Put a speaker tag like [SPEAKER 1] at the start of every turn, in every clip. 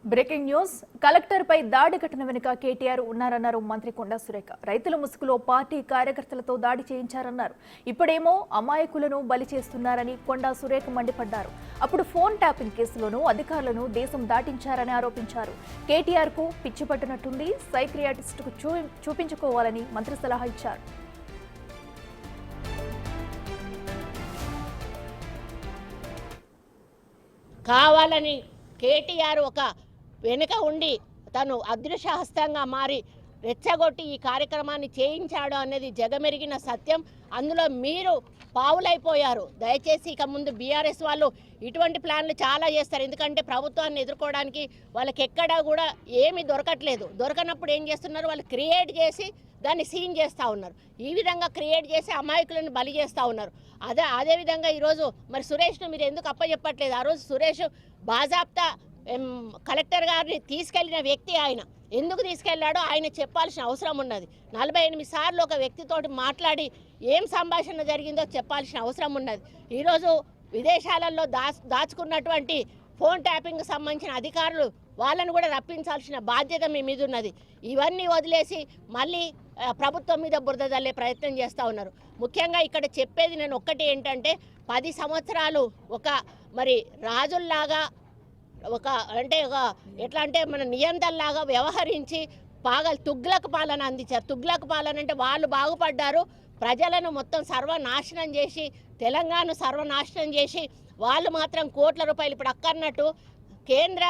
[SPEAKER 1] Breaking news collector పై దాడి ఘటన వెనుక కేటీఆర్ ఉన్నారన్నారు మంత్రి కొండా సురేఖ. రైతుల ముసుగులో పార్టీ కార్యకర్తలతో దాడి చేయించారన్నారు. ఇప్పుడేమో అమాయకులను బలి చేస్తున్నారని కొండా సురేఖ మండిపడ్డారు. అప్పుడు ఫోన్ ట్యాపింగ్ కేసులోనూ అధికారులను దేశం దాటించారని ఆరోపించారు. కేటీఆర్ కు పిచ్చి పట్టినట్టుంది, సైక్రియాటిస్టుకు చూపించుకోవాలని మంత్రి సలహా ఇచ్చారు.
[SPEAKER 2] కావాలని కేటీఆర్ ఒక వెనుక ఉండి తను అదృశ్యహస్తంగా మారి రెచ్చగొట్టి ఈ కార్యక్రమాన్ని చేయించాడు అనేది జగమెరిగిన సత్యం. అందులో మీరు పావులైపోయారు. దయచేసి ఇక ముందు బీఆర్ఎస్ వాళ్ళు ఇటువంటి ప్లాన్లు చాలా చేస్తారు. ఎందుకంటే ప్రభుత్వాన్ని ఎదుర్కోవడానికి వాళ్ళకి ఎక్కడా కూడా ఏమీ దొరకట్లేదు. దొరకనప్పుడు ఏం చేస్తున్నారు, వాళ్ళు క్రియేట్ చేసి దాన్ని సీన్ చేస్తూ ఉన్నారు. ఈ విధంగా క్రియేట్ చేసి అమాయకులను బలి చేస్తూ ఉన్నారు. అదేవిధంగా ఈరోజు మరి సురేష్ను మీరు ఎందుకు అప్పచెప్పట్లేదు? ఆ రోజు సురేష్ బాజాప్తా కలెక్టర్ గారిని తీసుకెళ్లిన వ్యక్తి ఆయన. ఎందుకు తీసుకెళ్లాడో ఆయన చెప్పాల్సిన అవసరం ఉన్నది. 48 సార్లు ఒక వ్యక్తితోటి మాట్లాడి ఏం సంభాషణ జరిగిందో చెప్పాల్సిన అవసరం ఉన్నది. ఈరోజు విదేశాలలో దాచుకున్నటువంటి ఫోన్ ట్యాపింగ్కి సంబంధించిన అధికారులు వాళ్ళను కూడా రప్పించాల్సిన బాధ్యత మీ మీద ఉన్నది. ఇవన్నీ వదిలేసి మళ్ళీ ప్రభుత్వం మీద బురద జల్లే ప్రయత్నం చేస్తూ ఉన్నారు. ముఖ్యంగా ఇక్కడ చెప్పేది నేను ఒక్కటి ఏంటంటే, 10 సంవత్సరాలు ఒక మరి రాజుల్లాగా ఎట్లా అంటే మన నియంత్రణలాగా వ్యవహరించి తుగ్లక్ పాలన అందించారు. తుగ్లక్ పాలన అంటే వాళ్ళు బాగుపడ్డారు, ప్రజలను మొత్తం సర్వనాశనం చేసి, తెలంగాణ సర్వనాశనం చేసి వాళ్ళు మాత్రం కోట్ల రూపాయలు ఇప్పుడు అక్కన్నట్టు కేంద్ర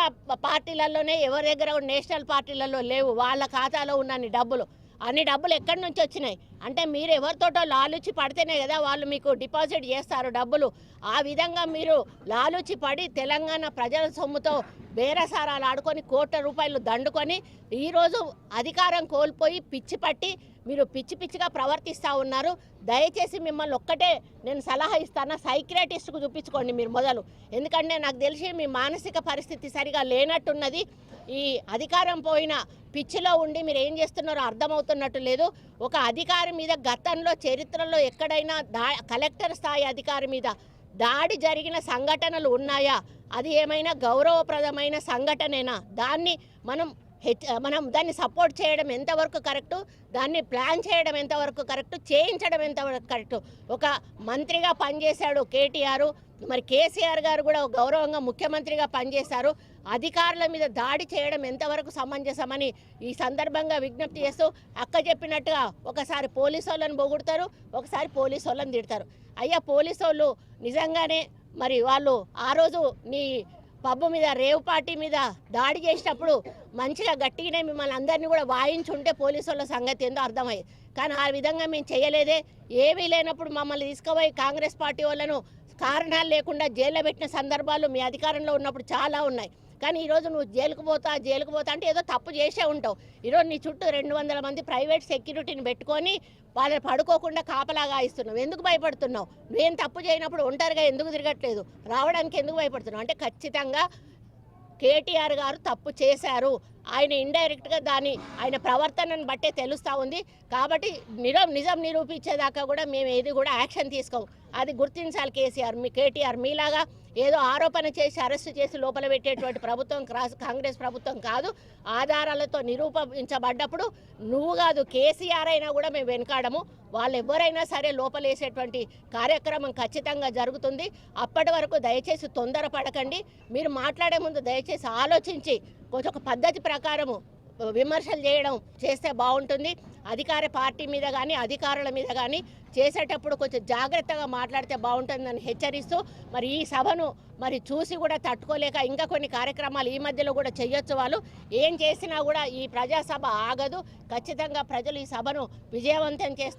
[SPEAKER 2] పార్టీలలోనే ఎవరి దగ్గర నేషనల్ పార్టీలలో లేవు. వాళ్ళ ఖాతాలో ఉన్న అన్ని డబ్బులు ఎక్కడి నుంచి వచ్చినాయి అంటే మీరు ఎవరితోటో లాలుచి పడితేనే కదా వాళ్ళు మీకు డిపాజిట్ చేస్తారు డబ్బులు. ఆ విధంగా మీరు లాలుచి పడి తెలంగాణ ప్రజల సొమ్ముతో బేరసారాలు ఆడుకొని కోట్ల రూపాయలు దండుకొని ఈరోజు అధికారం కోల్పోయి పిచ్చి పట్టి మీరు పిచ్చిగా ప్రవర్తిస్తూ ఉన్నారు. దయచేసి మిమ్మల్ని ఒక్కటే నేను సలహా ఇస్తాను, సైక్రియాటిస్ట్కు చూపించుకోండి మీరు మొదలు. ఎందుకంటే నాకు తెలిసి మీ మానసిక పరిస్థితి సరిగా లేనట్టున్నది. ఈ అధికారం పోయిన పిచ్చిలో ఉండి మీరు ఏం చేస్తున్నారో అర్థమవుతున్నట్టు లేదు. ఒక అధికారి మీద గతంలో చరిత్రలో ఎక్కడైనా కలెక్టర్ స్థాయి అధికారి మీద దాడి జరిగిన సంఘటనలు ఉన్నాయా? అది ఏమైనా గౌరవప్రదమైన సంఘటనేనా? దాన్ని మనం దాన్ని సపోర్ట్ చేయడం ఎంతవరకు కరెక్టు, దాన్ని ప్లాన్ చేయడం ఎంతవరకు కరెక్టు, చేయించడం ఎంతవరకు కరెక్టు? ఒక మంత్రిగా పనిచేశాడు కేటీఆర్, మరి కేసీఆర్ గారు కూడా గౌరవంగా ముఖ్యమంత్రిగా పనిచేశారు. అధికారుల మీద దాడి చేయడం ఎంతవరకు సమంజసమని ఈ సందర్భంగా విజ్ఞప్తి చేస్తూ, అక్క చెప్పినట్టుగా ఒకసారి పోలీసు వాళ్ళని పొగుడతారు, ఒకసారి పోలీసు వాళ్ళని తిడతారు. అయ్యా పోలీసు వాళ్ళు నిజంగానే మరి వాళ్ళు ఆ రోజు నీ పబ్బు మీద రేవ్ పార్టీ మీద దాడి చేసినప్పుడు మంచిగా గట్టిగానే మిమ్మల్ని అందరినీ కూడా వాయించుంటే పోలీసు వాళ్ళ సంగతి ఏందో అర్థమయ్యేది. కానీ ఆ విధంగా మేము చేయలేదే. ఏమీ లేనప్పుడు మమ్మల్ని తీసుకుపోయి కాంగ్రెస్ పార్టీ వాళ్ళను కారణాలు లేకుండా జైల్లో పెట్టిన సందర్భాలు మీ అధికారంలో ఉన్నప్పుడు చాలా ఉన్నాయి. కానీ ఈరోజు నువ్వు జైలుకు పోతా అంటే ఏదో తప్పు చేసే ఉంటావు. ఈరోజు నీ చుట్టూ 200 మంది ప్రైవేట్ సెక్యూరిటీని పెట్టుకొని వాళ్ళని పడుకోకుండా కాపలాగా ఇస్తున్నావు. ఎందుకు భయపడుతున్నావు? నువ్వేం తప్పు చేయనప్పుడు ఒంటరిగా ఎందుకు తిరగట్లేదు? రావడానికి ఎందుకు భయపడుతున్నావు? అంటే ఖచ్చితంగా కేటీఆర్ గారు తప్పు చేశారు. ఆయన ఇండైరెక్ట్గా ఆయన ప్రవర్తనను బట్టే తెలుస్తూ ఉంది. కాబట్టి నిజం నిరూపించేదాకా కూడా మేము ఏది కూడా యాక్షన్ తీసుకోము. అది గుర్తించాలి కేటీఆర్. మీలాగా ఏదో ఆరోపణ చేసి అరెస్టు చేసి లోపల పెట్టేటువంటి ప్రభుత్వం కాంగ్రెస్ ప్రభుత్వం కాదు. ఆధారాలతో నిరూపించబడ్డప్పుడు నువ్వు కాదు కేసీఆర్ అయినా కూడా మేము వెనకాడము. వాళ్ళు ఎవరైనా సరే లోపలేసేటువంటి కార్యక్రమం ఖచ్చితంగా జరుగుతుంది. అప్పటి వరకు దయచేసి తొందరపడకండి. మీరు మాట్లాడే ముందు దయచేసి ఆలోచించి కొంచెం ఒక పద్ధతి ప్రకారము విమర్శలు చేస్తే బాగుంటుంది. అధికార పార్టీ మీద కానీ అధికారుల మీద కానీ చేసేటప్పుడు కొంచెం జాగ్రత్తగా మాట్లాడితే బాగుంటుందని హెచ్చరిస్తూ, మరి ఈ సభను మరి చూసి కూడా తట్టుకోలేక ఇంకా కొన్ని కార్యక్రమాలు ఈ మధ్యలో కూడా చేయొచ్చు. వాళ్ళు ఏం చేసినా కూడా ఈ ప్రజాసభ ఆగదు. ఖచ్చితంగా ప్రజలు ఈ సభను విజయవంతం చేస్తారు.